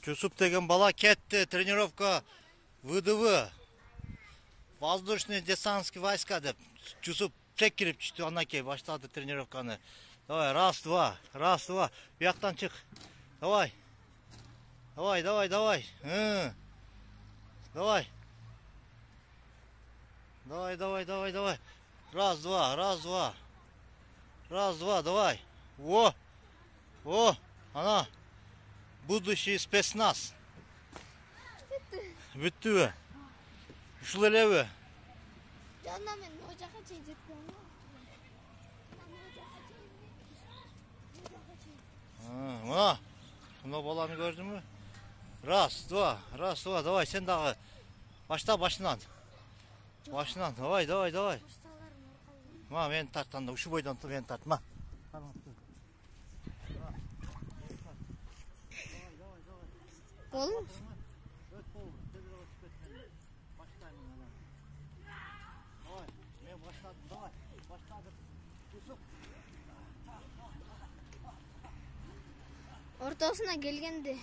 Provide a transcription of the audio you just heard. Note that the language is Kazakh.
Чусуп деген бала кетти, тренировка ВДВ. Воздушные десантские войска деп. Чусуп тек кирип түштү, андан кийин баштады тренировканы. Давай, раз, два. Бияктан чык. Давай. Давай. Давай. Раз, два. Давай. О, ана. Будущий спецназ. Бүттүбү? Ушул элеби? Жана мен ожака чейин жеткем. Мына. Мына баланы көрдүңбү? Раз, два. Давай, сен дагы. Башта башынан. Давай. Ма, мен тартканда, ушу бойдон мен тарт, ма. Болу? Ортосуна келгенде